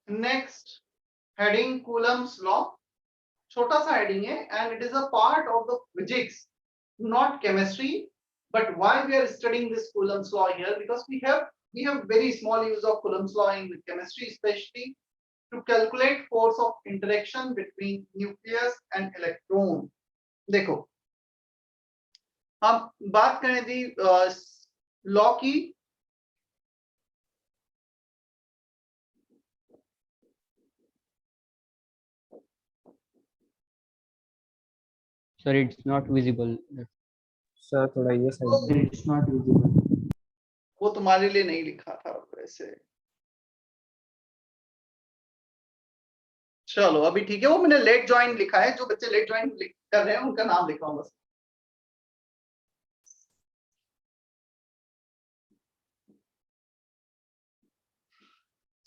Next heading Coulomb's law, छोटा सा heading है and it is a part of the physics, not chemistry. But why we are studying this Coulomb's law here? Because we have very small use of Coulomb's law in chemistry, especially to calculate force of interaction between nucleus and electron. देखो, हम बात करें थी law की। Sir, it's not visible. Sir थोड़ा ये side में। It's not visible. वो तुम्हारे लिए नहीं लिखा था वैसे। चलो अभी ठीक है, वो मैंने लेट ज्वाइन लिखा है, जो बच्चे लेट ज्वाइन कर रहे हैं उनका नाम लिखा हूं बस।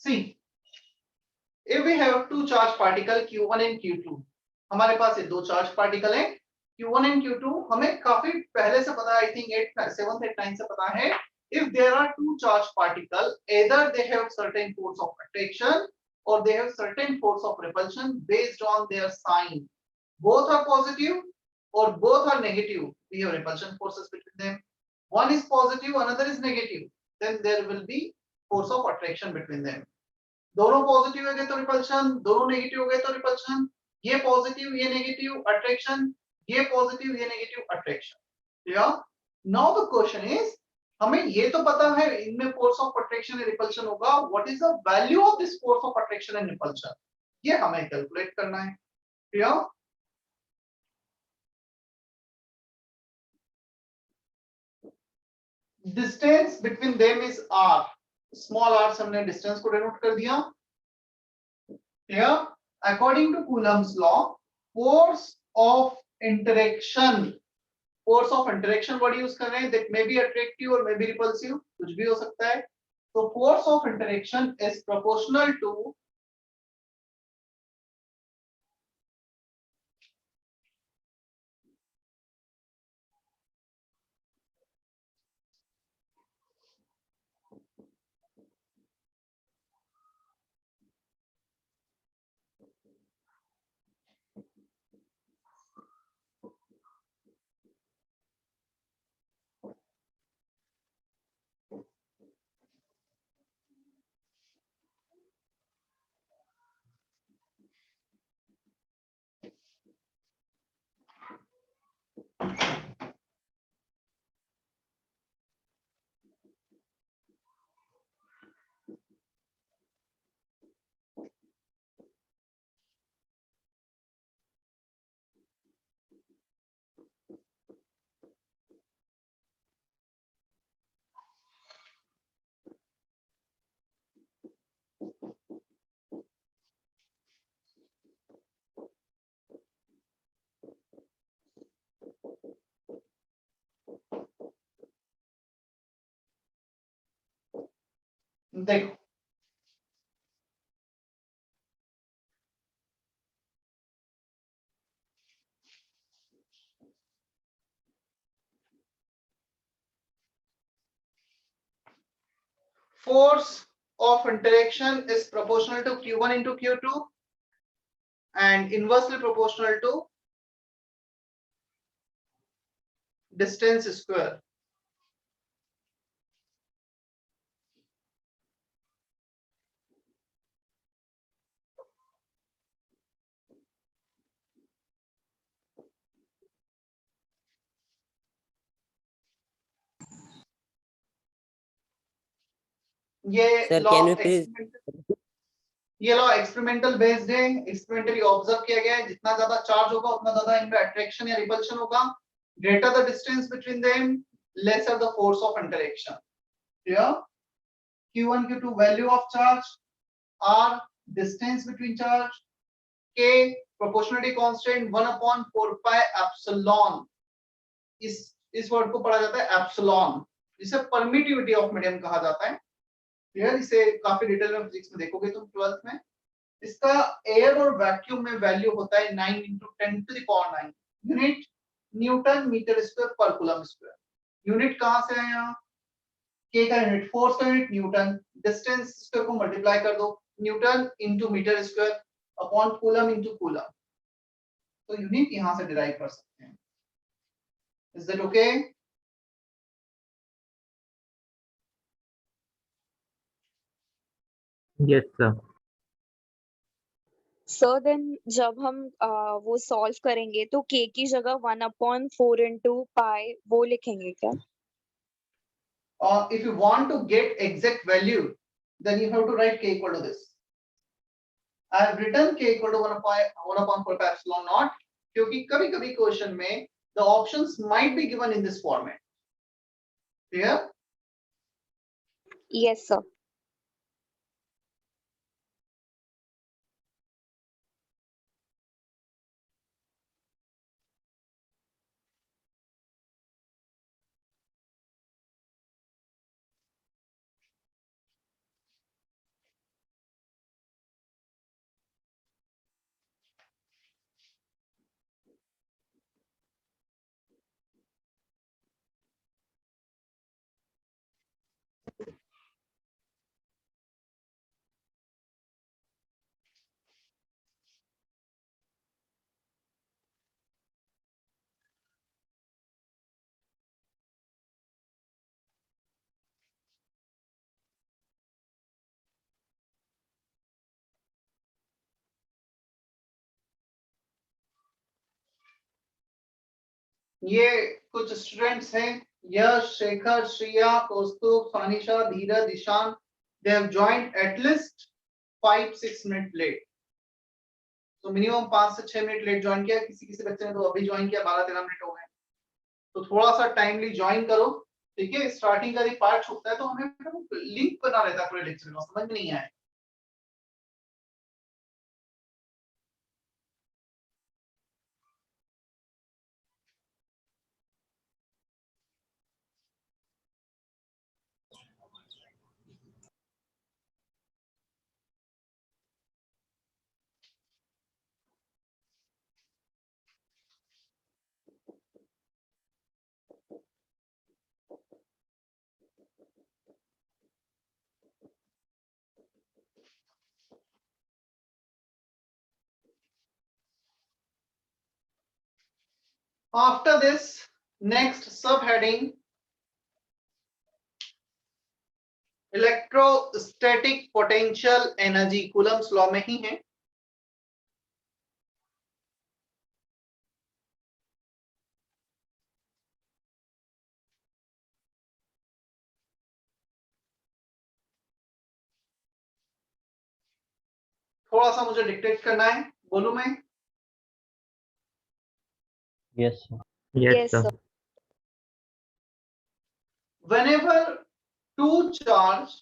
See, if we have two charge particle Q1 and Q2, हमारे पास ये दो चार्ज पार्टिकल हैं Q1 and Q2, हमें काफी पहले से पता है, I think 8th 7th 8th 9th से पता है, if there are two charge particle, either they have certain force of attraction or they have certain force of repulsion based on their sign. Both are positive or both are negative, we have repulsion forces between them. One is positive, another is negative, then there will be force of attraction between them. दोनों positive हो गए तो repulsion, दोनों negative हो गए तो repulsion, ये positive ये नेगेटिव अट्रैक्शन, ये पॉजिटिव ये नेगेटिव अट्रैक्शन। या नाउ द क्वेश्चन इज, हमें ये तो पता है इनमें force of attraction and repulsion होगा, what is the value of this force of attraction and repulsion, ये हमें कैलकुलेट करना है। या distance between them is r, small r से हमने डिस्टेंस को डिनोट कर दिया। Here, according to Coulomb's law, force of interaction word use कर रहे हैं, that may be attractive or may be repulsive, कुछ भी हो सकता है। तो force of interaction is proportional to देखो force of interaction is proportional to Q1 into Q2 and inversely proportional to distance square। ये Sir, law can you please? ये law experimental based है, एक्सपेरिमेंटली ऑब्जर्व किया गया है, जितना ज्यादा charge होगा उतना ज्यादा इनमें अट्रैक्शन या रिपल्शन होगा, greater the distance between them, lesser the force of interaction। Here Q1 Q2 value of charge, R distance between charge, K proportionality constant 1/4 pi epsilon, इस वर्ड को पढ़ा जाता है एप्सिलॉन, जिसे परमिटिविटी ऑफ मीडियम कहा जाता है। क्लियर, इसे काफी डिटेल में फिजिक्स में देखोगे तुम 12th में। इसका एयर और वैक्यूम में वैल्यू होता है 9 × 10⁹ यूनिट न्यूटन मीटर स्क्वायर पर कूलम स्क्वायर। यूनिट कहां से है यहाँ, के का यूनिट, फोर्स का यूनिट न्यूटन, डिस्टेंस स्क्वायर को मल्टीप्लाई कर दो, newton into metre square upon coulomb into coulomb. तो यूनिट यहां से डिराइव कर सकते हैं। Is that okay? Yes, sir. Sir then जब हम वो सॉल्व करेंगे तो k की जगह 1/4 into pi वो लिखेंगे क्या? If you want to get exact value, then you have to write k equal to this. I have written k equal to 1/4 pi epsilon naught क्योंकि कभी कभी क्वेश्चन में the options might be given in this format. Clear? Yes sir. ये कुछ students हैं, Yash, Shekhar, Shriya, Kaustubh, Sanisha, Dheeraj, Ishaan, they have joined at least 5-6 minute late. तो minimum 5 से 6 minute late join किया, किसी किसी बच्चे ने तो अभी ज्वाइन किया, 12-13 मिनट हो गए। तो थोड़ा सा टाइमली ज्वाइन करो, ठीक है? स्टार्टिंग का एक पार्ट छूटता है तो हमें लिंक बना रहता है पूरे लेक्चर में, समझ में नहीं आए। After this, next subheading, electrostatic potential energy, Coulomb's law में ही है। थोड़ा सा मुझे डिक्टेट करना है, बोलूं मैं? Yes, sir. Yes, sir. Whenever two charge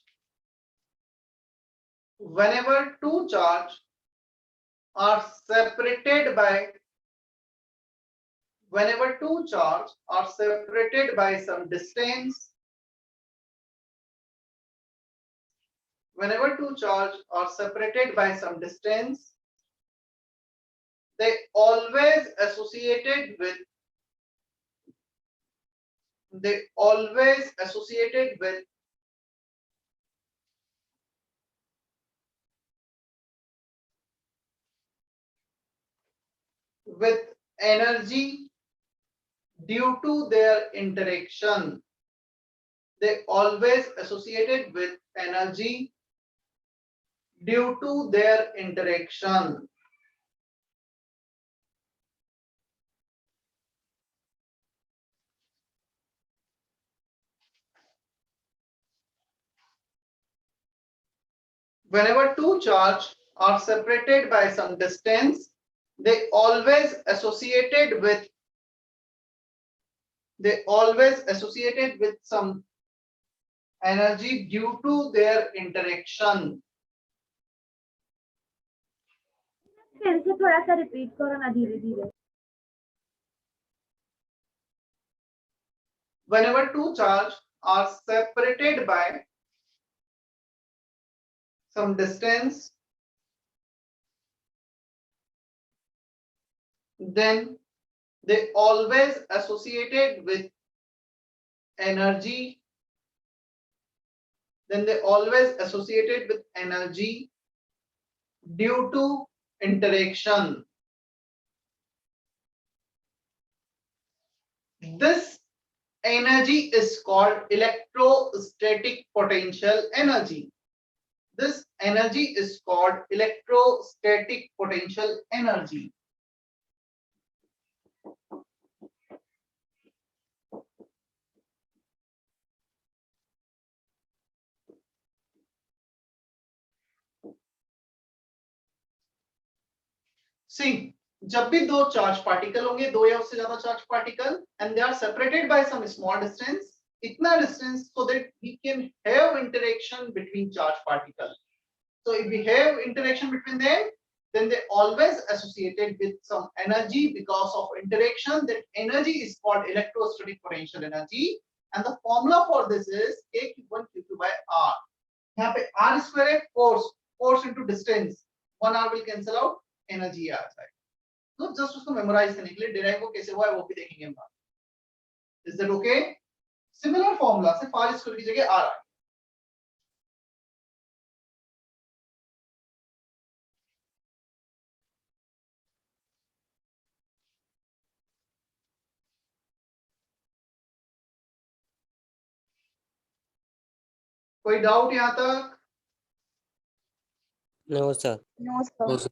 are separated by some distance, they always associated with energy due to their interaction. They always associated with energy due to their interaction. Whenever two charges are separated by some distance, they always associated with some energy due to their interaction. फिर से थोड़ा सा repeat करो ना धीरे धीरे। Whenever two charges are separated by some distance, then they always associated with energy due to interaction. This energy is called electrostatic potential energy. This energy is called electrostatic potential energy. See, जब भी दो charge particle होंगे, दो या उससे ज्यादा charge particle, and they are separated by some small distance, इतना distance so that we can have interaction between charge particles. So if we have interaction between them, then they always associated with some energy because of interaction. That energy is called electrostatic potential energy, and the formula for this is K1 Q2 by R. यहाँ पे R square है force into distance, 1R will cancel out, energy आ जाएगा. तो just उसको memorise करने के लिए derive वो कैसे हुआ है वो भी देखेंगे हम बाद. Is that okay? Similar formula से R स्क्वायर की जगह R. कोई डाउट यहाँ तक? No, sir. No, sir. No, sir.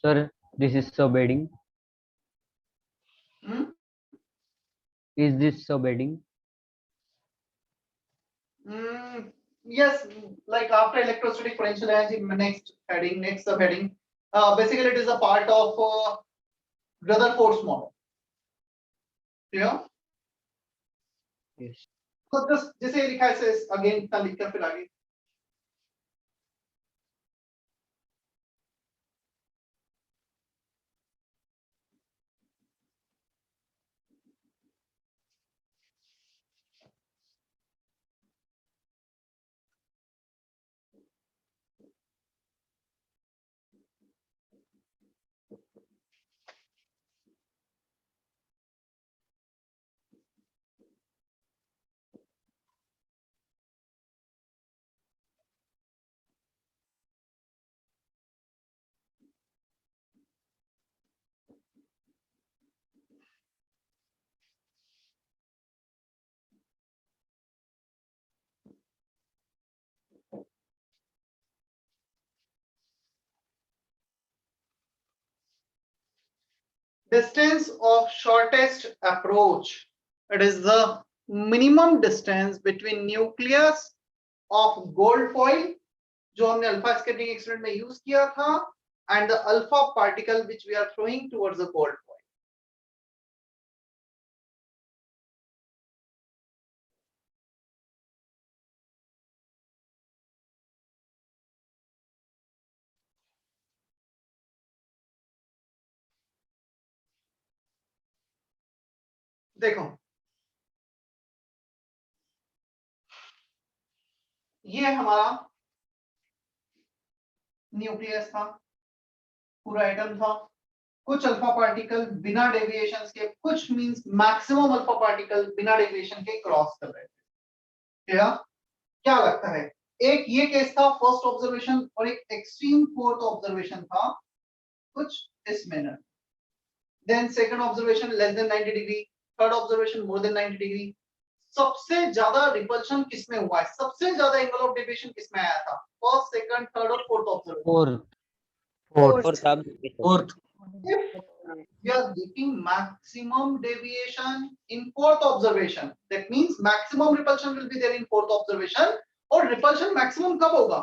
Sir, this is subheading. Hmm? Is this subheading? Yes, like after electrostatic potential energy, next heading, next subheading. Basically, it is a part of Rutherford's model. Clear? Yes. तो जैसे लिखा है again इतना लिखकर फिर आगे. Distance of shortest approach. It is the minimum distance between nucleus of gold foil, जो हमने अल्फा स्कैटरिंग एक्सपेरिमेंट में यूज किया था, and the alpha particle which we are throwing towards the gold foil. देखो, ये हमारा न्यूक्लियस था, पूरा एटम था, कुछ अल्फा पार्टिकल बिना डेविएशन के, कुछ मींस मैक्सिमम अल्फा पार्टिकल बिना डेविएशन के क्रॉस कर रहे थे. क्या लगता है? एक ये केस था फर्स्ट ऑब्जर्वेशन, और एक एक्सट्रीम फोर्थ ऑब्जर्वेशन था कुछ इस manner. Then second observation less than 90 degree, third observation more than 90 degree. सबसे ज्यादा रिपल्शन किसमें हुआ है? सबसे ज्यादा एंगल ऑफ डेविएशन किसमें आया था? फर्स्ट, सेकंड, थर्ड और fourth observation. Fourth. If we are getting maximum deviation in fourth observation, that means maximum repulsion will be there in fourth observation. और repulsion maximum कब होगा?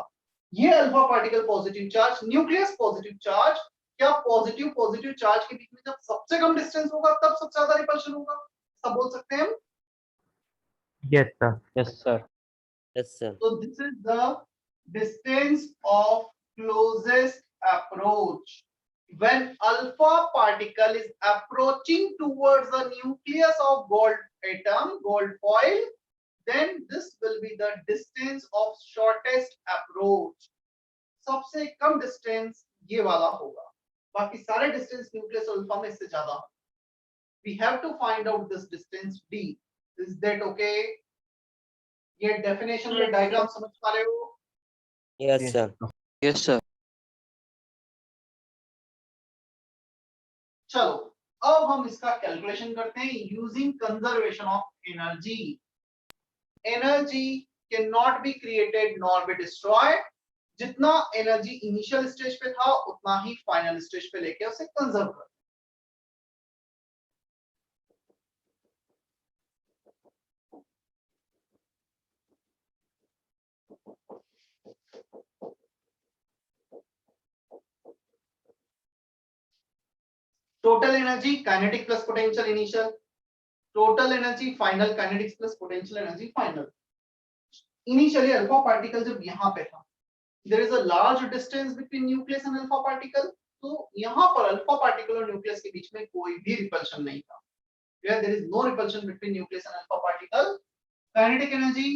ये alpha particle positive charge, nucleus positive charge, क्या positive charge के बीच में जब सबसे कम distance होगा तब सबसे ज्यादा रिपल्शन होगा? सब बोल सकते हैं हम? Yes, sir. Yes, sir. Yes, sir. So this is the distance of closest approach. when alpha particle is approaching towards the nucleus of gold atom, gold foil, then this will be the distance of shortest approach. सबसे कम distance ये वाला होगा, बाकी सारे distance nucleus और alpha में इससे ज्यादा। We have to find out this distance d. Is that okay? ये डेफिनेशन में डायग्राम समझ पा रहे हो? Yes, sir. Yes, sir. चलो अब हम इसका कैलकुलेशन करते हैं using conservation of energy. Energy can not be created nor be destroyed. जितना एनर्जी इनिशियल स्टेज पे था उतना ही फाइनल स्टेज पे लेके उसे कंजर्व कर। Total energy kinetic plus potential initial, total energy final kinetics plus potential energy final. Initially alpha particle जब यहाँ पे था, there is a large distance between nucleus and alpha particle, तो यहाँ पर अल्फा पार्टिकल और न्यूक्लियस के बीच में कोई भी रिपल्शन नहीं था। There is no repulsion between nucleus and alpha particle. Kinetic energy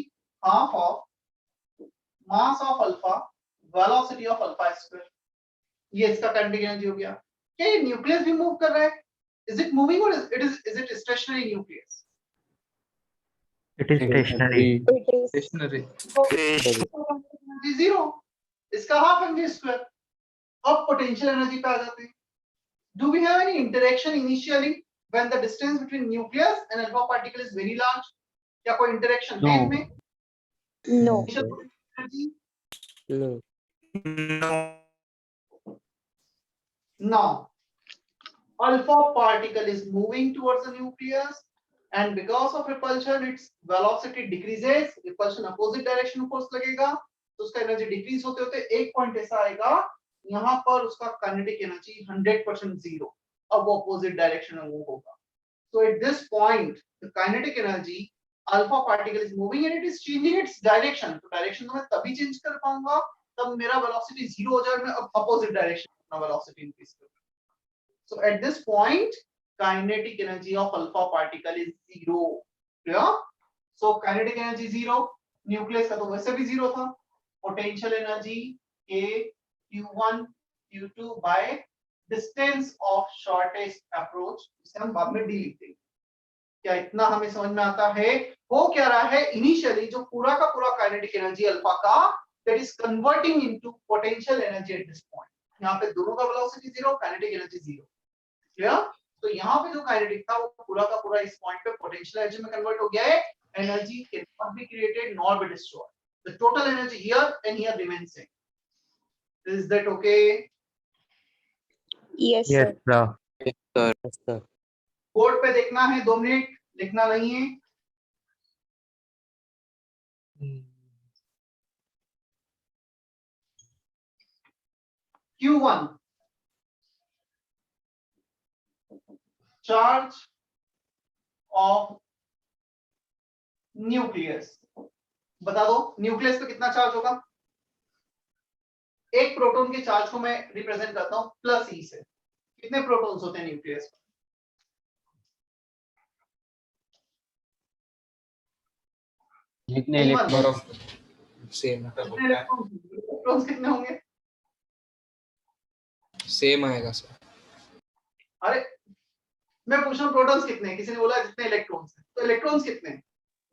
half of mass of alpha velocity of alpha square, ये इसका काइनेटिक एनर्जी हो गया। क्या ये न्यूक्लियस भी मूव कर रहा है? Is it moving or is it stationary nucleus? It is stationary. It is Stationary. Energy zero, इसका हाफ mv स्क्वायर। अब पोटेंशियल एनर्जी पे आ जाते हैं। Do we have any interaction initially when the distance between nucleus and alpha particle is very large? क्या कोई interaction है No. इनमें? no. Energy No. now alpha particle is moving towards the nucleus and because of repulsion its velocity decreases। repulsion opposite direction में force लगेगा तो उसका energy decrease होते होते एक पॉइंट ऐसा आएगा यहाँ पर उसका काइनेटिक एनर्जी 100% जीरो। अब वो अपोजिट डायरेक्शन में मूव होगा। so at this point the kinetic energy alpha particle is moving and it is changing its direction। तो डायरेक्शन तो मैं तभी चेंज कर पाऊंगा तब मेरा वेलोसिटी जीरो हो जाए, मैं अब अपोजिट डायरेक्शन में वेलोसिटी इंक्रीज करूंगा। So at this point, kinetic energy of alpha particle is zero. Clear? So kinetic energy zero, nucleus का तो वैसे भी zero था। Potential energy K Q1 Q2 by distance of shortest approach, इसे हम बाद में d लिखते हैं। क्या इतना हमें समझ में आता है? हो क्या रहा है इनिशियली जो पूरा का पूरा kinetic energy अल्फा का that is converting into potential energy at this point। यहाँ पे दोनों का velocity zero, kinetic energy zero. Clear? तो यहाँ पे जो काइनेटिक था वो पूरा का पूरा इस पॉइंट पे पोटेंशियल एनर्जी में कन्वर्ट हो गया है। Energy can not be created nor be destroyed. The total energy here and here remains same. Is that okay? Yes, Yes, sir. sir. Yes, sir. Board पे देखना है, 2 मिनट लिखना नहीं है। Q1 charge of न्यूक्लियस, बता दो nucleus पे कितना चार्ज होगा? एक प्रोटॉन के चार्ज को मैं रिप्रेजेंट करता हूं प्लस ई से। कितने प्रोटॉन्स होते हैं न्यूक्लियस में? जितने Anyone? इलेक्ट्रॉन सेम कितने इलेक्ट्रॉन्स कितने होंगे? सेम आएगा सर। अरे मैं पूछ रहा हूं प्रोटॉन्स कितने हैं, किसी ने बोला जितने इलेक्ट्रॉन्स हैं, तो इलेक्ट्रॉन्स कितने हैं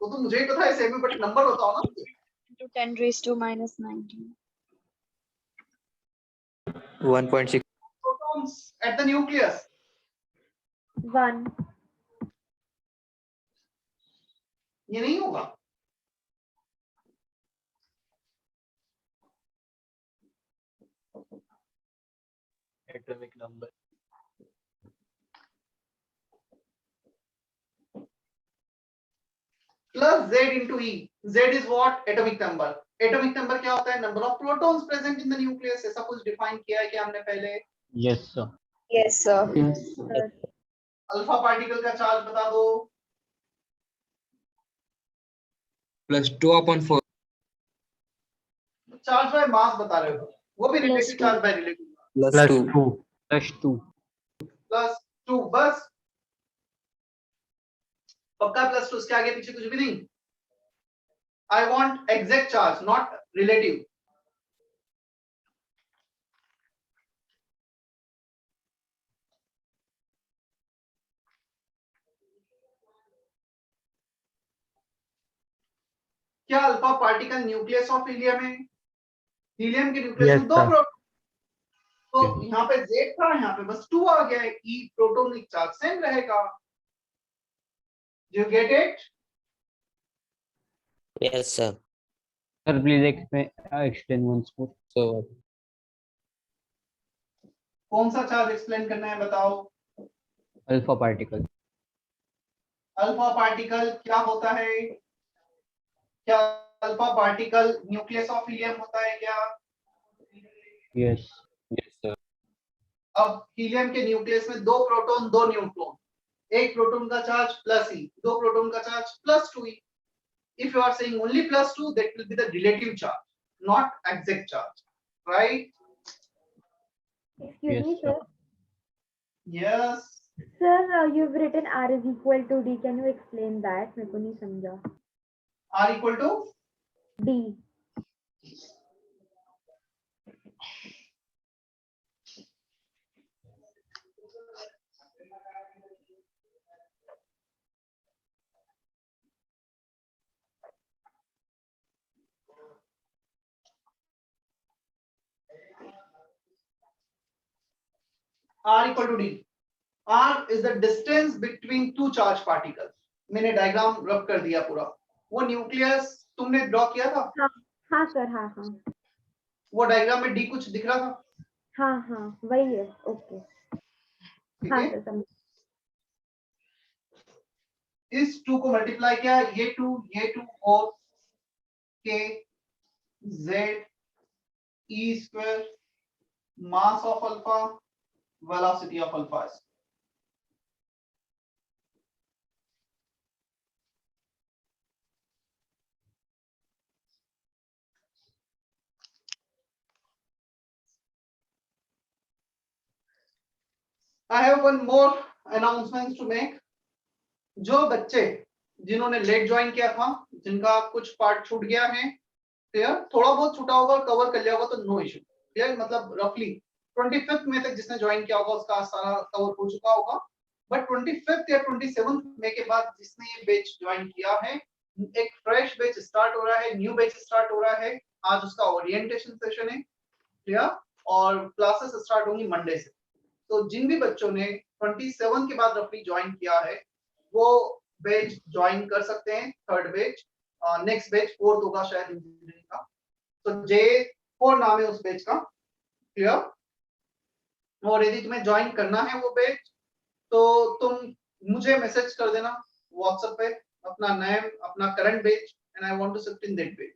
वो तो मुझे ही पता है सेम में, बट नंबर बताओ ना। To 10 raised to minus 19. 1.6. Protons at the nucleus 1. ये नहीं होगा। Atomic number plus z into e। z is what? Atomic number. Atomic number क्या होता है? Number of protons present in the nucleus. ऐसा कुछ डिफाइन किया है क्या हमने पहले? Yes sir Yes, sir. Alpha particle का चार्ज बता दो। +2/4। चार्ज बाय मास बता रहे हो, वो भी Plus relative two. Charge by relative. Plus Plus 2. 2. +2 +2 बस, पक्का +2, उसके आगे पीछे कुछ भी नहीं। I want exact charge not relative. क्या alpha particle nucleus of helium है? हीलियम के न्यूक्लियस Yes, में 2 sir. प्रोटॉन, तो यहाँ पे Z था, यहाँ पे बस 2 आ गया है। E प्रोटॉनिक चार्ज सेम रहेगा। You get it? Yes, sir. Sir please explain once more. So कौन सा चार्ज एक्सप्लेन करना है बताओ? Alpha particle. अल्फा पार्टिकल क्या होता है? क्या alpha particle nucleus of helium होता है क्या? यस। yes, sir. अब हीलियम के न्यूक्लियस में 2 प्रोटॉन 2 न्यूट्रॉन, एक प्रोटॉन का चार्ज +E, 2 प्रोटॉन का charge +2E। if you are saying only +2, that will be the relative charge, not exact charge, right? Excuse Yes, me, sir. sir. Yes. Sir, you've written R is equal to D. Can you explain that? मेरे को नहीं समझा. R equal to D. R equal to D. R is the distance between two charged particles. मैंने diagram रब कर दिया पूरा। वो न्यूक्लियस तुमने ड्रॉ किया था? हाँ सर, हाँ हाँ वो डायग्राम में D कुछ दिख रहा था? हाँ हाँ वही है। ओके, ठीक हाँ है। सर समझ। इस 2 को मल्टीप्लाई किया, ये 2 और K Z E square mass of alpha velocity of alpha. I have one more announcements to make. जो बच्चे जिन्होंने लेट ज्वाइन किया था, जिनका कुछ पार्ट छूट गया है, क्लियर, थोड़ा बहुत छूटा होगा, कवर कर लिया होगा तो नो इशू, क्लियर, मतलब रफली 25th में तक जिसने ज्वाइन किया होगा उसका सारा कवर हो चुका होगा। बट 25th या 27th में के बाद जिसने ये बैच ज्वाइन किया है, एक फ्रेश बैच स्टार्ट हो रहा है, न्यू बैच स्टार्ट हो रहा है। आज उसका ओरिएंटेशन सेशन है, क्लियर, और क्लासेस स्टार्ट होंगी मंडे से। तो जिन भी बच्चों ने 27 के बाद रफली ज्वाइन किया है वो बैच ज्वाइन कर सकते हैं। Third batch, next batch 4th होगा शायद इंजीनियरिंग का, तो J4 नाम है उस बैच का, क्लियर। और यदि तुम्हें ज्वाइन करना है वो बैच तो तुम मुझे मैसेज कर देना व्हाट्सएप पे, अपना नेम, अपना current batch, and I want to shift in that batch.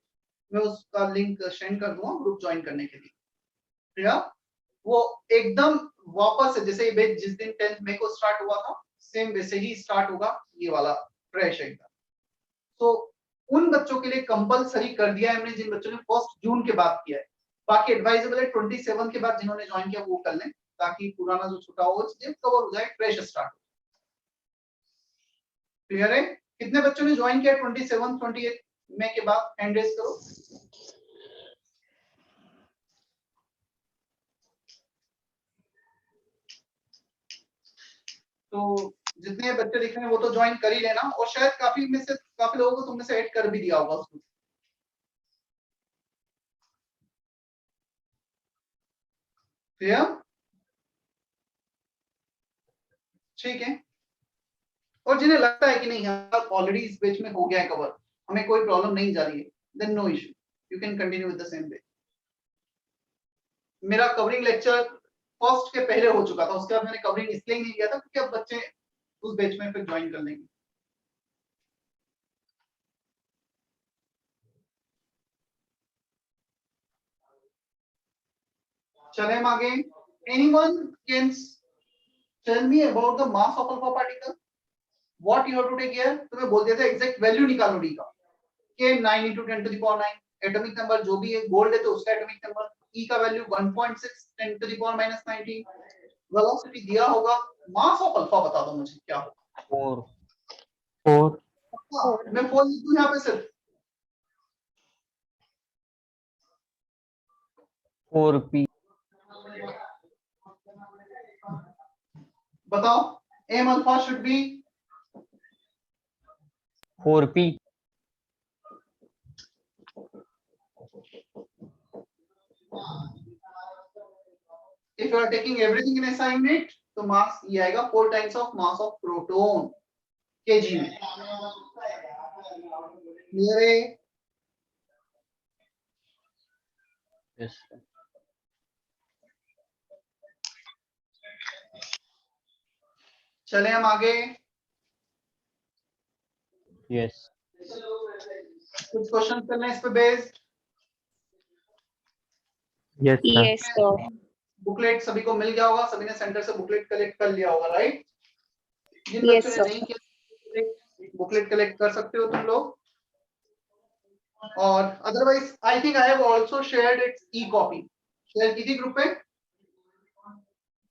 मैं उसका लिंक सेंड कर दूंगा ग्रुप ज्वाइन करने के लिए, क्लियर। वो एकदम वापस से जैसे ये बैच जिस दिन 10th मई को स्टार्ट हुआ था सेम वैसे ही स्टार्ट होगा ये वाला फ्रेश एकदम। तो उन बच्चों के लिए कंपलसरी कर दिया है हमने जिन बच्चों ने 1 जून के बाद किया है। बाकी एडवाइजेबल है 27 के बाद जिन्होंने ज्वाइन किया वो कर लें, ताकि पुराना जो छूटा हो चीजें कवर हो जाए, फ्रेश स्टार्ट हो। क्लियर है? कितने बच्चों ने ज्वाइन किया 27 28 मई के बाद? हैंड रेज करो। तो जितने बच्चे दिख रहे हैं वो तो ज्वाइन कर ही लेना, और शायद काफी लोगों को तुमने से ऐड कर भी दिया होगा उसको। क्लियर? ठीक है। और जिन्हें लगता है कि नहीं यार ऑलरेडी इस बैच में हो गया है कवर, हमें कोई प्रॉब्लम नहीं जा रही है, then no issue, you can continue with the same batch. मेरा कवरिंग लेक्चर फर्स्ट के पहले हो चुका था, उसके बाद मैंने कवरिंग इसलिए नहीं किया था क्योंकि अब बच्चे उस बैच में फिर ज्वाइन कर लेंगे। चले हम आगे। Anyone can tell me about the mass of alpha particle? What you have to take care? तुम्हें बोल दिया था एग्जैक्ट वैल्यू निकालो डी का। के 9 × 10⁻⁹ एटॉमिक नंबर जो भी है, गोल्ड है तो उसका एटॉमिक नंबर, ई का वैल्यू 1.6 × 10⁻⁹, वेलोसिटी दिया होगा, मास ऑफ अल्फा बता दो मुझे क्या होगा। 4 4 हाँ, मैं 4 लिख दूं यहाँ पे सिर्फ, 4p बताओ m alpha should be 4p if you are taking everything in SI unit तो मास ये आएगा 4 times of mass of proton KG में। क्लियर है? yes sir. चले हम आगे, yes कुछ क्वेश्चन करना है इस पे based. yes sir Yes, sir. Booklet सभी को मिल गया होगा, सभी ने सेंटर से बुकलेट कलेक्ट कर लिया होगा, राइट? जिन Yes, बच्चों ने sir. नहीं किया बुकलेट कलेक्ट कर सकते हो तुम लोग, और otherwise I think I have also shared it's E copy, share की थी ग्रुप पे।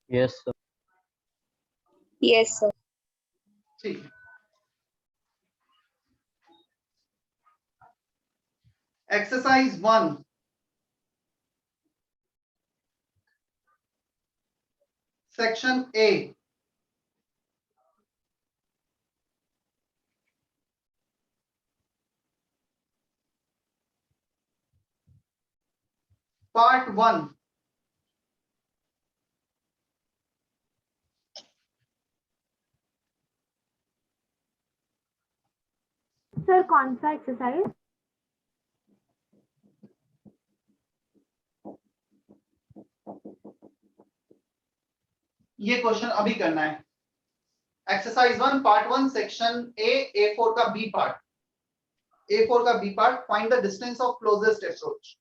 yes sir. Yes, sir. ठीक है, exercise 1 section A, part 1। Sir कौन सा एक्सरसाइज? ये क्वेश्चन अभी करना है, exercise 1 part 1 section A A4 का बी पार्ट, A4 का B part, find the distance of closest approach.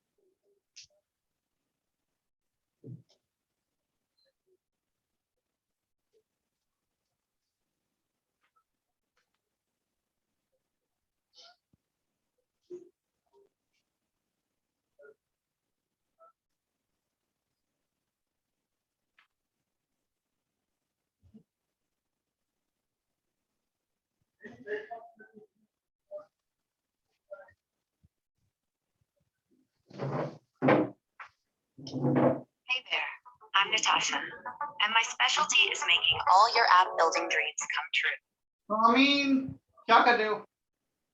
Hey there, I'm Natasha, and my specialty is making all your app building dreams come true. आमीन, क्या कर रहे हो?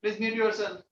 Please mute yourself.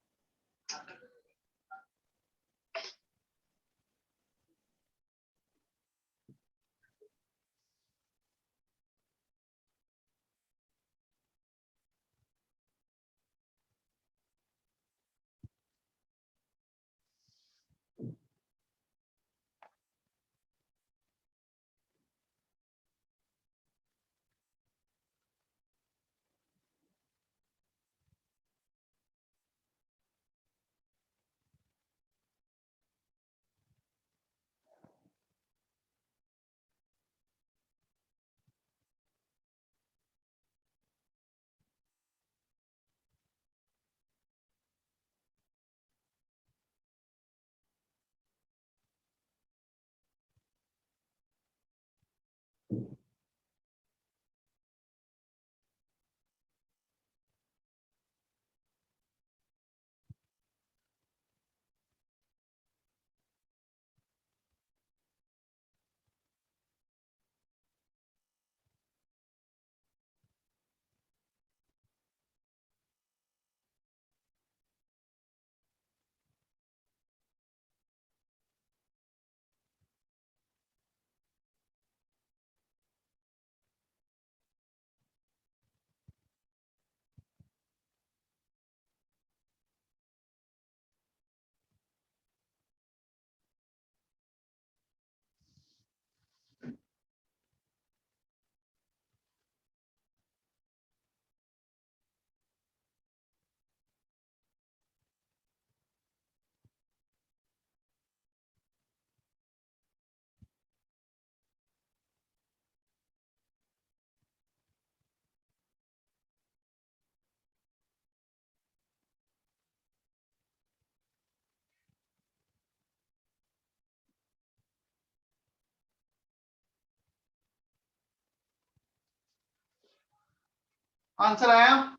Answer आया?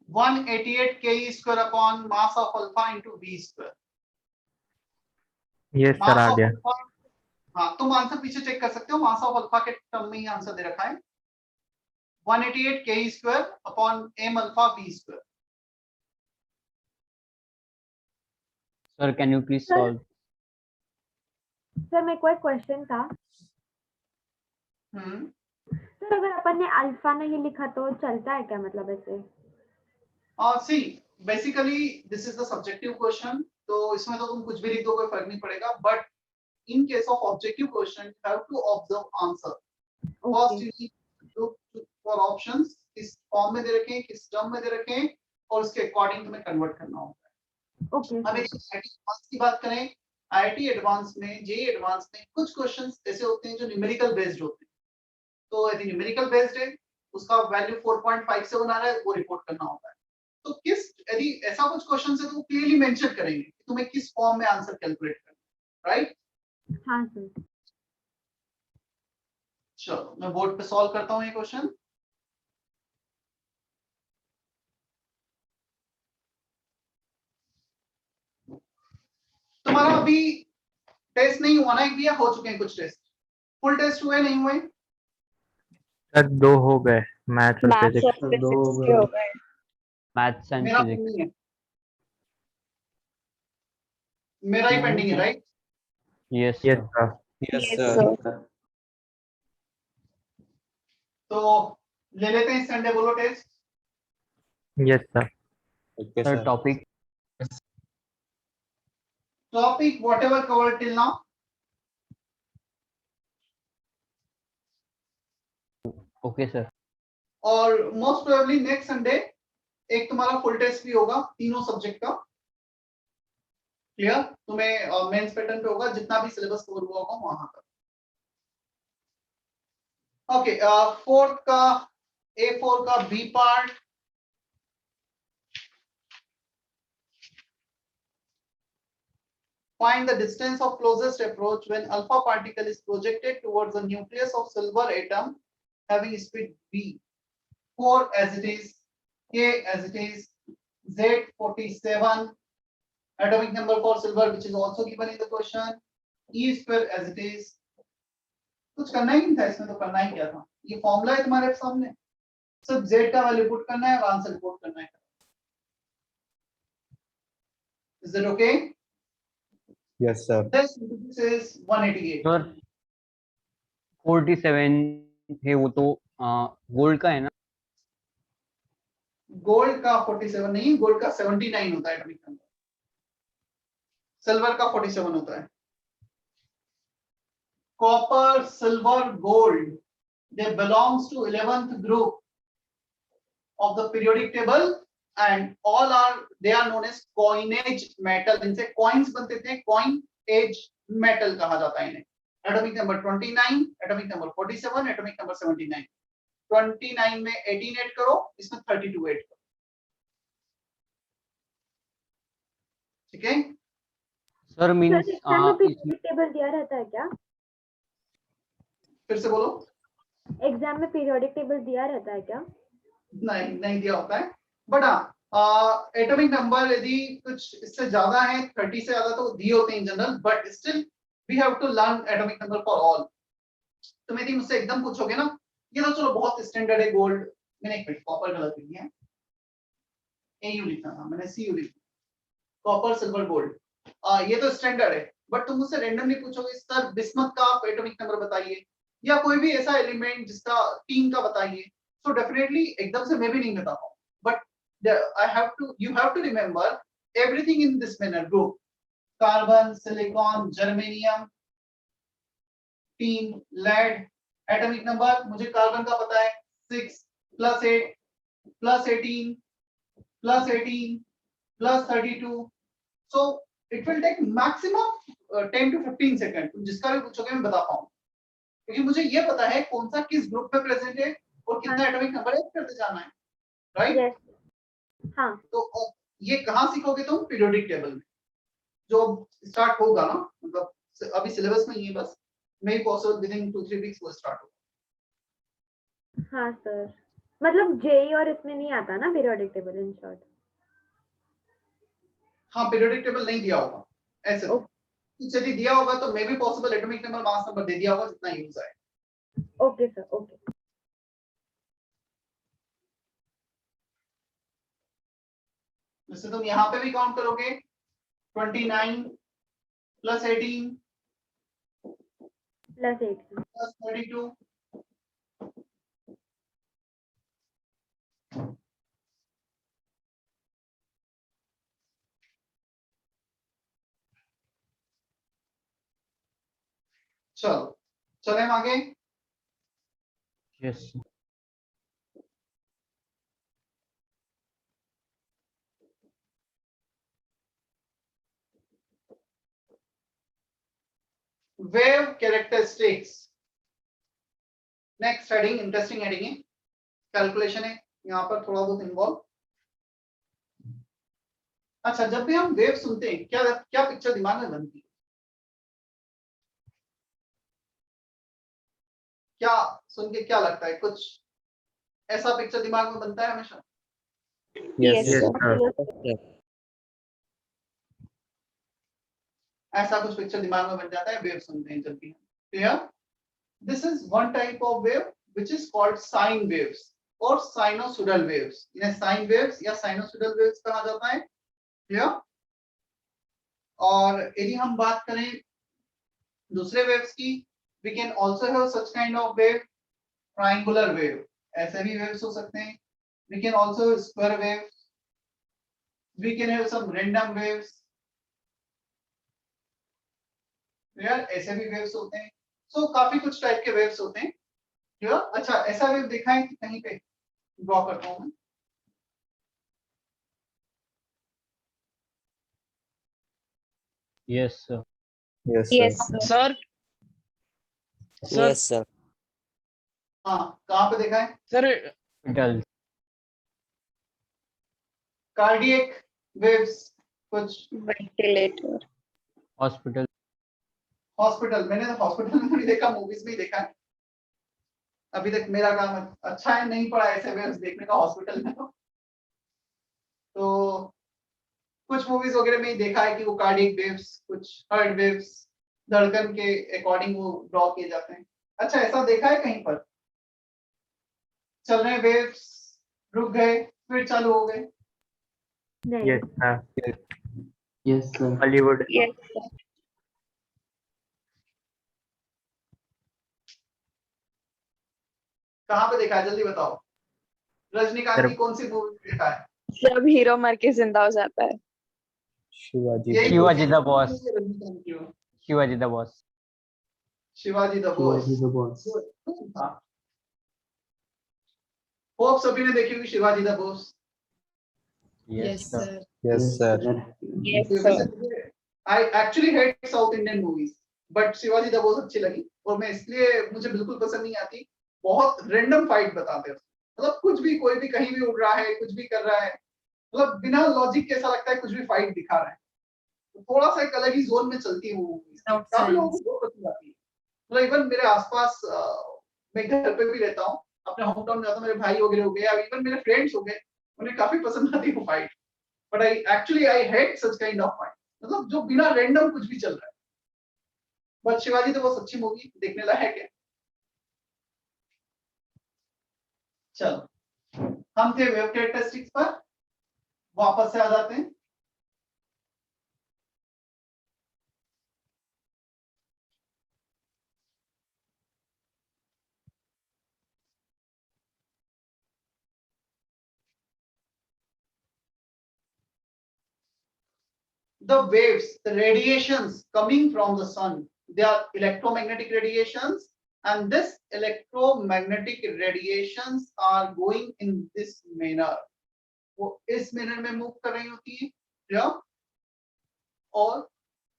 One 88 ke square upon mass of alpha into v square. Yes sir, mass आ of गया। Alpha, हाँ तुम आंसर पीछे चेक कर सकते हो, मास ऑफ अल्फा के टर्म में ही आंसर दे रखा है 188 ke square upon m alpha v square. Sir, can you please Sir. solve? Sir मेरे को एक क्वेश्चन था। हम्म, सर अगर अपन ने अल्फा नहीं लिखा तो चलता है क्या, मतलब ऐसे? See basically this is the subjective question, तो इसमें तो तुम कुछ भी लिख दो कोई फर्क नहीं पड़ेगा, but in case of objective question you have to observe answer. First you need to look for options, किस फॉर्म में दे रखे हैं, किस टर्म में दे रखे हैं, और उसके अकॉर्डिंग तुम्हें कन्वर्ट करना होगा। ओके अब यदि आईआईटी एडवांस की बात करें, आईआईटी एडवांस में, जेईई एडवांस में कुछ क्वेश्चंस ऐसे होते हैं जो न्यूमेरिकल बेस्ड होते हैं, तो यदि न्यूमेरिकल बेस्ड है उसका वैल्यू 4.57 आ रहा है, वो रिपोर्ट करना होता है। तो किस, यदि ऐसा कुछ क्वेश्चन है तो वो क्लियरली मेंशन करेंगे कि तुम्हें किस फॉर्म में आंसर कैलकुलेट करना है, राइट? हाँ सर। चलो मैं बोर्ड पे सॉल्व करता हूँ ये क्वेश्चन। तुम्हारा अभी टेस्ट नहीं हुआ ना, एक भी, या हो चुके हैं कुछ टेस्ट? फुल टेस्ट हुए नहीं हुए? सर 2 हो गए, मैथ्स और मैथ्स फिजिक्स। और फिजिक्स के हो गए। Maths and मेरा physics. पेंडिंग है, मेरा ही पेंडिंग है, right? Yes, yes sir. Sir. Yes, Yes, sir. sir. तो ले लेते हैं संडे बोलो test. Yes sir. Okay, Sir, sir. topic. Topic whatever covered till now. Okay, sir. और मोस्ट प्रोबेबली नेक्स्ट संडे एक तुम्हारा फुल टेस्ट भी होगा तीनों सब्जेक्ट का। क्लियर? तुम्हें मेंस पैटर्न पे होगा, जितना भी सिलेबस कवर हुआ होगा वहां तक। ओके, फोर्थ का A4 का B part, find the distance of closest approach when alpha particle is projected towards the nucleus of silver atom having speed v, 4 as it is, k as it is, z 47, atomic number for silver which is also given in the question, e square as it is। कुछ करना ही नहीं था इसमें, तो करना ही क्या था, ये फॉर्मूला है तुम्हारे सामने, सिर्फ z का वैल्यू पुट करना है और आंसर पुट करना है। Is it okay? Yes, sir. This is 188। Sir, 47 है वो तो गोल्ड का है ना? गोल्ड का 47 नहीं, गोल्ड का 79 होता है एटॉमिक नंबर, सिल्वर का 47 होता है। Copper, silver, gold, they belongs to 11th group of the periodic table and all are, they are known as coinage metal। इनसे coins बनते थे, coinage metal कहा जाता है इन्हें। Atomic number 29, atomic number 47, atomic number 79। 29 में 18 ऐड करो, इसमें 32 ऐड करो, ठीक है? Sir, means एग्जाम में पीरियोडिक टेबल दिया रहता है क्या? फिर से बोलो। एग्जाम में पीरियोडिक टेबल दिया रहता है क्या? नहीं, नहीं दिया होता है, बट हाँ एटॉमिक नंबर यदि कुछ इससे ज्यादा है, 30 से ज्यादा, तो दिए होते हैं in general, but still we have to learn atomic number for all. तुम यदि मुझसे एकदम पूछोगे ना, ये तो चलो बहुत स्टैंडर्ड है, गोल्ड, मैंने एक मिनट कॉपर गलत लिखी है, AU लिखा था मैंने, CU लिखा, कॉपर, सिल्वर, गोल्ड, ये तो स्टैंडर्ड है। बट तुम मुझसे रैंडमली पूछोगे सर बिस्मथ का आप एटॉमिक नंबर बताइए, या कोई भी ऐसा एलिमेंट जिसका टीम का बताइए, so definitely एकदम से मैं भी नहीं बता पाऊँ, but you have to remember everything in this manner group, carbon, silicon, germanium, team, lead, atomic number मुझे कार्बन का पता है 6 + 8 + 18 + 18 + 32, so it will take maximum 10 to 15 second. तुम जिसका भी पूछोगे मैं बता पाऊंगा, क्योंकि मुझे ये पता है कौन सा किस ग्रुप में प्रेजेंट है और कितना एटॉमिक नंबर है करते जाना है, राइट? यस हाँ तो अब ये कहाँ सीखोगे तुम? पीरियोडिक टेबल में, जो स्टार्ट होगा ना, मतलब अभी सिलेबस में ही है, बस मे पॉसिबल विद इन 2-3 वीक्स वो स्टार्ट होगा। हाँ सर, मतलब जेई और इसमें नहीं आता ना पीरियोडिक टेबल इन शॉर्ट? हाँ, पीरियोडिक टेबल नहीं दिया होगा ऐसे तो। ओके। यदि दिया होगा तो may be possible atomic number mass number दे दिया होगा जितना यूज है। Okay sir, okay. जैसे तुम यहाँ पे भी काउंट करोगे 29 प्लस 18 प्लस 8 प्लस 32, चलो चले हम आगे। Yes, sir. Wave characteristics, next heading interesting heading है, कैलकुलेशन है यहाँ पर थोड़ा बहुत इन्वॉल्व। अच्छा, जब भी हम वेव सुनते हैं क्या क्या पिक्चर दिमाग में बनती है? क्या सुन के क्या लगता है? कुछ ऐसा पिक्चर दिमाग में बनता है हमेशा? Yes, Yes, sir. ऐसा कुछ पिक्चर दिमाग में बन जाता है वेव सुनते हैं जब भी। Clear? This is one type of wave which is called sine waves और साइनोसॉइडल वेव्स। इन्हें साइन वेव्स या साइनोसॉइडल वेव्स कहा जाता है। क्लियर? और यदि हम बात करें दूसरे वेव्स की, we can also have such kind of wave, triangular wave, ऐसे भी वेव्स हो सकते हैं। We can also square waves, we can have some random waves. यार ऐसे भी वेव्स होते हैं। सो काफी कुछ टाइप के वेव्स होते हैं। क्लियर? अच्छा, ऐसा वेव देखा है कि कहीं पे? ड्रॉ करता हूं मैं। Yes, sir. Yes, yes, sir. sir. Sir Yes, sir. हाँ, कहाँ पे देखा है? Sir Hospitals. कार्डियक वेव्स कुछ। Ventilator. Hospital. हॉस्पिटल, मैंने तो हॉस्पिटल में नहीं देखा, मूवीज में ही देखा है। अभी तक मेरा काम अच्छा है, नहीं पड़ा ऐसे वेव्स देखने का हॉस्पिटल में। तो कुछ मूवीज वगैरह में ही देखा है कि वो कार्डियक वेव्स, कुछ हार्ट वेव्स, धड़कन के अकॉर्डिंग वो ड्रॉ किए जाते हैं। अच्छा, ऐसा देखा है कहीं पर? चल रहे वेव्स, रुक गए, फिर चालू हो गए। नहीं। Yes, sir. Yes, sir. Hollywood. Yes, sir. कहाँ पे देखा है जल्दी बताओ? रजनीकांत की कौन सी मूवी देखा है? जब हीरो मर के जिंदा हो जाता है। Shivaji. यही Shivaji the movie boss. Rajinikanth की हो। Shivaji the boss. Shivaji the boss. Shivaji the boss. हाँ, होप सभी ने देखी होगी Shivaji the boss. Yes, sir. Yes, sir. Yes, sir. I actually hate South Indian movies, but Shivaji the boss अच्छी लगी। और मैं इसलिए, मुझे बिल्कुल पसंद नहीं आती, बहुत रैंडम फाइट बताते हैं। मतलब कुछ भी, कोई भी कहीं भी उड़ रहा है, कुछ भी कर रहा है, मतलब बिना लॉजिक के ऐसा लगता है कुछ भी फाइट दिखा रहा है। तो थोड़ा सा एक अलग ही जोन में चलती है वो मूवीज, काफी लोगों को बहुत पसंद आती है। मतलब इवन मेरे आसपास, मैं घर पे भी रहता हूँ, अपने होम टाउन में जाता हूँ, मेरे भाई वगैरह हो गए, इवन मेरे फ्रेंड्स हो गए, उन्हें काफी पसंद आती है वो fight. But I hate such kind of fight, मतलब जो बिना रैंडम कुछ भी चल रहा है। बट शिवाजी तो बहुत अच्छी मूवी, देखने लायक है। चलो, हम थे वेव कैरेक्टरिस्टिक्स पर, वापस से आ जाते हैं। The waves, the radiations coming from the sun, they are electromagnetic radiations, and this electromagnetic radiations are going in this manner. वो इस manner में मूव कर रही होती है, या और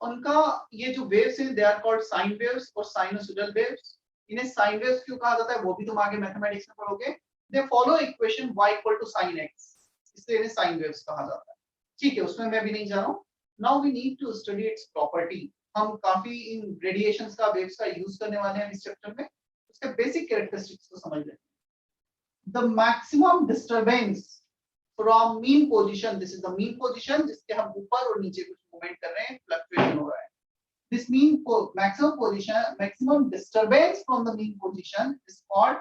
उनका ये जो वेव्स हैं they are called sine waves और साइनोसॉइडल वेव्स। इन्हें साइन वेव्स क्यों कहा जाता है वो भी तुम आगे मैथमेटिक्स में पढ़ोगे। They follow equation y equal to sin x, इसलिए इन्हें साइन वेव्स कहा जाता है। ठीक है, उसमें मैं भी नहीं जा रहा हूँ। Now we need to study its property. हम काफी इन रेडिएशंस का वेव्स का यूज करने वाले हैं इस चैप्टर में, उसके बेसिक कैरेक्टरिस्टिक्स को समझ लेते हैं। The maximum disturbance from mean position, this is the mean position जिसके हम ऊपर और नीचे कुछ मूवमेंट कर रहे हैं, फ्लक्चुएशन हो रहा है। This mean maximum position, maximum disturbance from the mean position is called,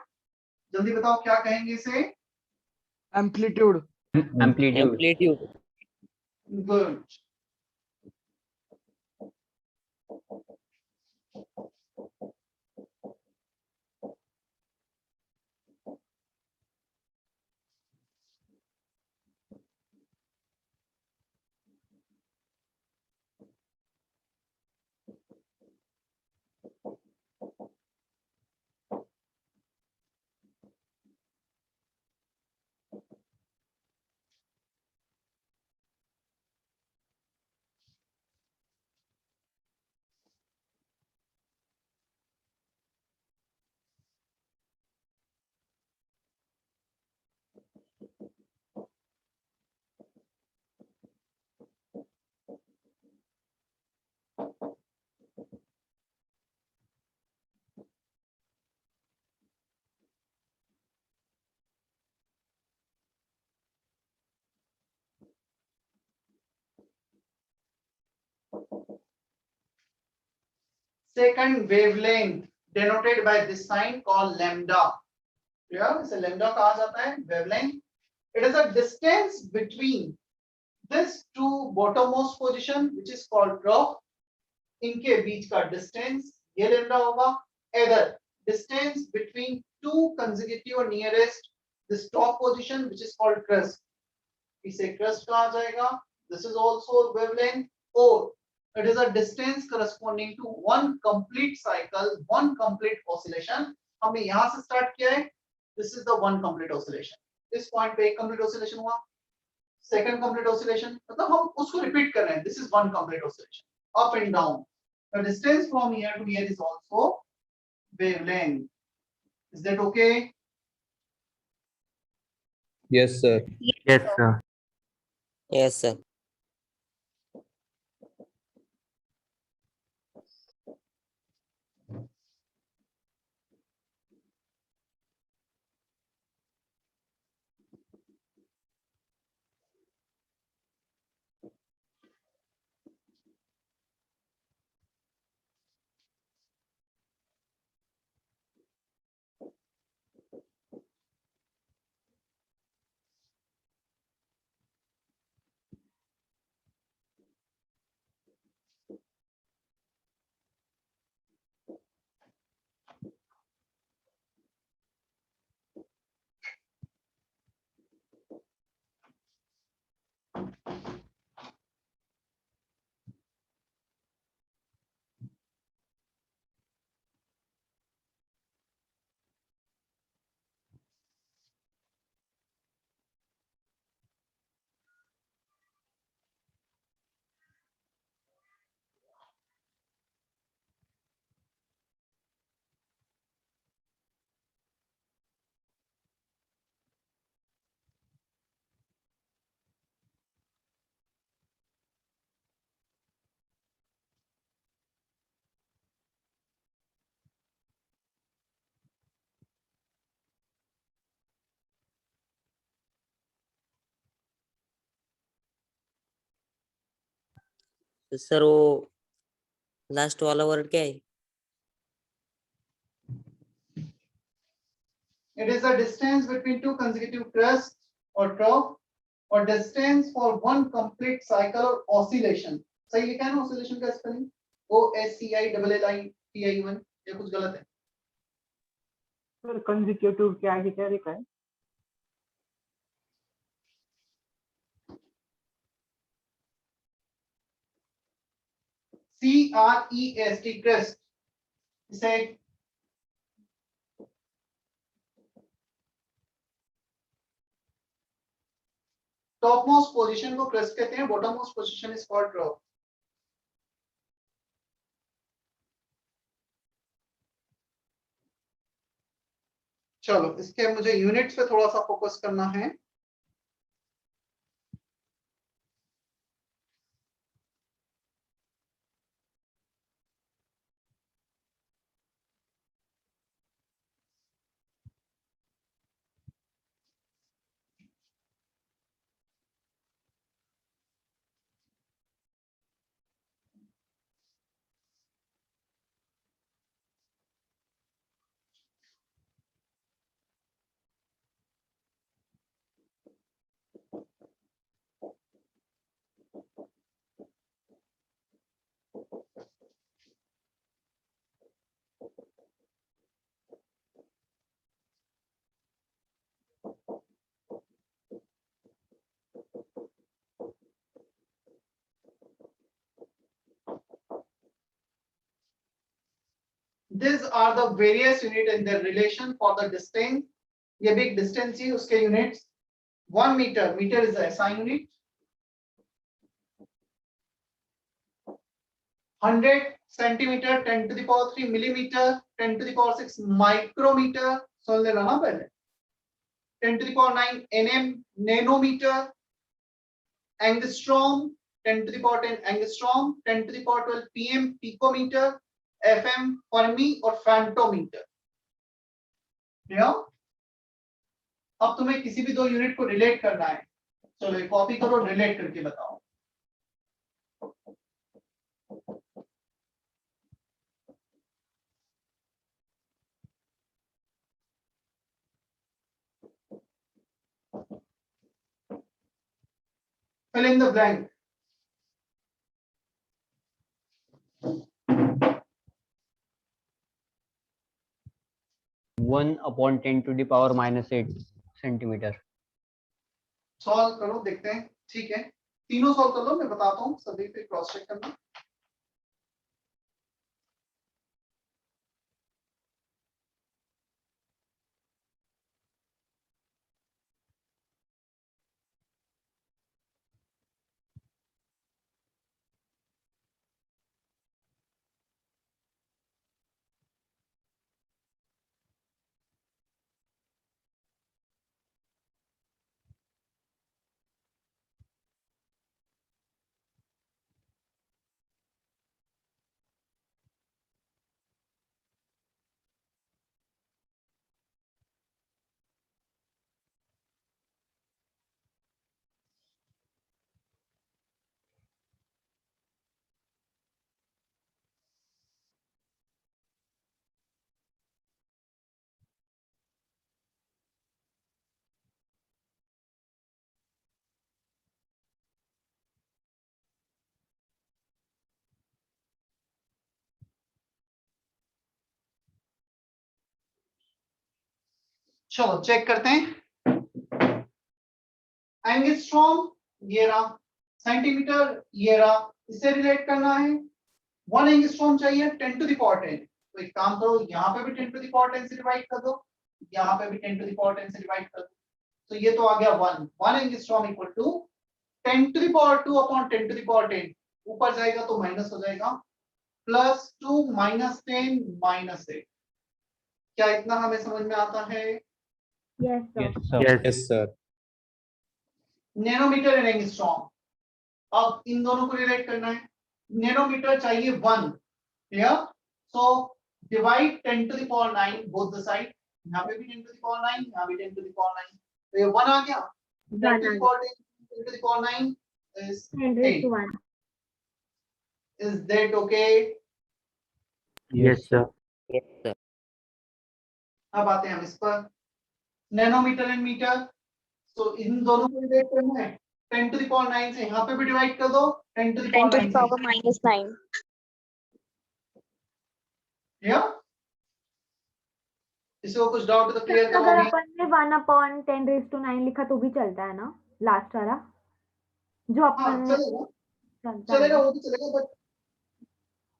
जल्दी बताओ क्या कहेंगे इसे? Amplitude. Amplitude. Amplitude. Good. Second wavelength denoted by this sign called lambda. Clear? इसे lambda कहा जाता है wavelength. It is a distance between this two bottommost position which is called trough. इनके बीच का distance ये lambda होगा. Either distance between two consecutive nearest this top position which is called crest. इसे crest कहा जाएगा. This is also wavelength. Or it is a distance corresponding to one complete cycle, one complete oscillation. हमने यहाँ से start किया है. This is the one complete oscillation. इस point पे एक complete oscillation हुआ. Second complete oscillation, मतलब हम उसको repeat कर रहे हैं. This is one complete oscillation, up and down. The distance from here to here is also wavelength. Is that okay? Yes, sir. Yes, sir. Yes, sir. तो sir वो last वाला word क्या है? It is the distance between two consecutive crests or trough, or distance for one complete cycle or oscillation. सही है क्या ना oscillation का spelling? OSCILLITION, ये कुछ गलत है? सर कंसेक्यूटिव के आगे क्या लिखा है? CREST, crest. इसे टॉप मोस्ट पोजीशन को क्रेस्ट कहते हैं, bottom most position is called trough. चलो इसके मुझे यूनिट्स पे थोड़ा सा फोकस करना है। These are the various unit in their relation for the distance. ये भी एक डिस्टेंस ही उसके यूनिट्स। 1 मीटर, मीटर इज ऐसा unit. 100 centimetre 10 to the power 3 millimetre 10 to the power 6 micrometre, सुन लेना ना पहले। 10 to the power 9 nm nanometre. Angstrom 10 to the power 10 angstrom, 10 to the power 12 pm picometre, FM fermi और femtometre. अब तुम्हें किसी भी दो यूनिट को रिलेट करना है। चलो कॉपी करो, रिलेट करके बताओ। fill in the blank. One upon 10 to the power -8 centimetre. Solve करो, देखते हैं। ठीक है, तीनों सॉल्व कर लो, मैं बताता हूँ, सभी पे क्रॉस चेक करना। चलो चेक करते हैं। एंगस्ट्रॉम ये रहा, सेंटीमीटर ये रहा, इससे रिलेट करना है। 1 एंगस्ट्रॉम चाहिए 10 टू द पावर 10, तो एक काम करो, यहाँ पे भी 10 टू द पावर 10 से डिवाइड कर दो, यहाँ पे भी 10 टू द पावर 10 से डिवाइड कर दो, तो ये तो आ गया 1 angstrom equal to 10 to the power 2 upon 10 to the power 10, ऊपर जाएगा तो माइनस हो जाएगा, +2 -10 -8। क्या इतना हमें समझ में आता है? Yes, sir. Yes sir. Yes, sir. Nanometre and angstrom, अब इन दोनों को रिलेट करना है। नैनोमीटर चाहिए 1, clear? So divide 10 to the power 9 both the side, यहाँ पे भी 10 टू द पावर 9, यहाँ भी 10 टू द पावर 9, तो ये 1 आ गया। 10 to the power 10 10 to the power 9 is 10 raised 8. to 1. Is that okay? Yes, sir. Yes, sir. अब आते हैं हम इस पर, नैनोमीटर एंड मीटर। तो इन दोनों को डिवाइड करना है, 10 टू द पावर 9 से यहाँ पे भी डिवाइड कर दो, 10 to the 10 to power the 9 power से। -9. क्लियर? इसको कुछ डाउट तो क्लियर अगर करोगे? अपन ने 1/10 raised to 9 लिखा तो भी चलता है ना, लास्ट वाला जो हाँ अपन चलेगा, चलता है। चलेगा, वो भी चलेगा, बट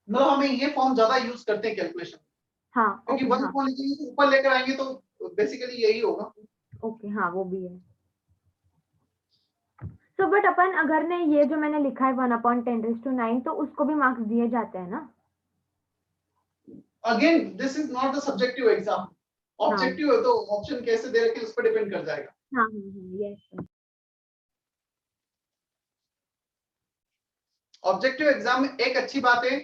मतलब हमें ये फॉर्म ज्यादा यूज करते हैं कैलकुलेशन, हाँ क्योंकि ओके, 1 हाँ को लेके ऊपर लेकर आएंगे तो बेसिकली यही होगा। ओके, हाँ वो भी है। तो बट अपन अगर ने ये जो मैंने लिखा है 1/10 raised to 9 तो उसको भी मार्क्स दिए जाते हैं ना? Again, this is not the subjective exam. Objective है तो ऑप्शन कैसे दे रखे उस पर डिपेंड कर जाएगा। हाँ हाँ यस सर। ऑब्जेक्टिव एग्जाम में एक अच्छी बात है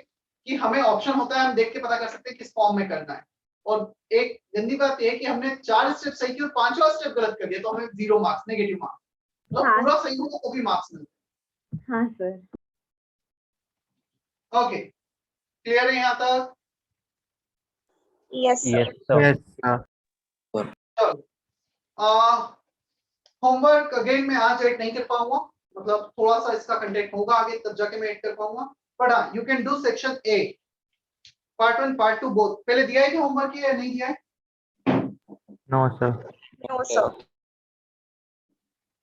कि हमें ऑप्शन होता है, हम देख के पता कर सकते हैं किस फॉर्म में करना है। और एक गंदी बात यह है कि हमने 4 स्टेप सही किए और 5वां स्टेप गलत कर दिया तो हमें 0 मार्क्स, नेगेटिव मार्क्स। मतलब हाँ। पूरा सही हो तो भी मार्क्स मिलते हाँ सर। हैं। ओके, क्लियर है यहाँ तक? Yes sir. Yes, sir. Yes sir. चलो, होमवर्क अगेन मैं आज ऐड नहीं कर पाऊंगा, मतलब थोड़ा सा इसका कंटेंट होगा आगे तब जाके मैं ऐड कर पाऊंगा। बट हाँ, you can do section A, part 1 part 2 both. पहले दिया है कि होमवर्क या नहीं दिया है? No sir. No sir.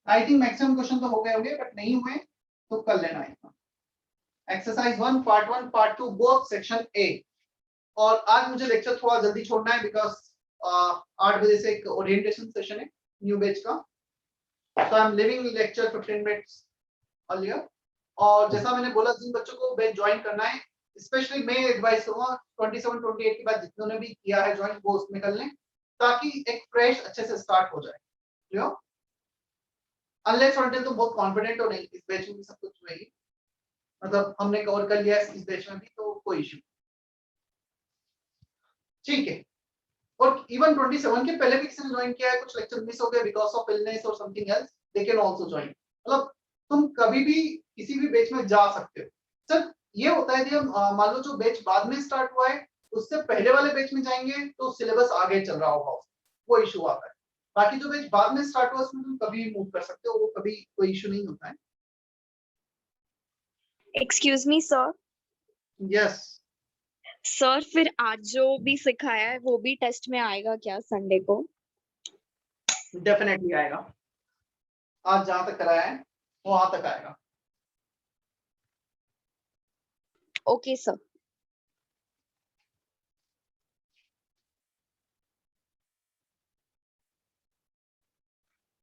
I think maximum question तो हो गए होंगे, बट नहीं हुए तो कर लेना है। Exercise 1 part 1 part 2 both section A. और आज मुझे लेक्चर थोड़ा जल्दी छोड़ना है बिकॉज 8 बजे से एक ओरिएंटेशन सेशन है न्यू बैच का, so I am leaving lecture 15 minutes earlier. और जैसा मैंने बोला, जिन बच्चों को बैच ज्वाइन करना है, स्पेशली मैं एडवाइस करूंगा 27-28 के बाद जितनों ने भी किया है ज्वाइन वो उसमें कर लें, ताकि एक फ्रेश अच्छे से स्टार्ट हो जाए। क्लियर? अनलेस अनटिल तुम बहुत कॉन्फिडेंट हो नहीं इस बैच में भी सब कुछ रहेगी, मतलब हमने कवर कर लिया है इस बैच में भी तो कोई इशू। ठीक है। और इवन 27 के पहले भी किसी ने ज्वाइन किया है, कुछ लेक्चर मिस हो गए बिकॉज ऑफ इलनेस और something else, they can also join. मतलब तुम कभी भी किसी भी बैच में जा सकते हो। सर ये होता है कि हम मान लो जो बैच बाद में स्टार्ट हुआ है उससे पहले वाले बैच में जाएंगे तो सिलेबस आगे चल रहा होगा, वो इशू आता है। बाकी जो बैच बाद में स्टार्ट हुआ उसमें तुम कभी भी मूव कर सकते हो, वो कभी कोई इशू नहीं होता है। Excuse me sir. Yes sir फिर आज जो भी सिखाया है वो भी टेस्ट में आएगा क्या संडे को? डेफिनेटली आएगा। आज जहां तक कराया है वहां तक आएगा। Okay sir.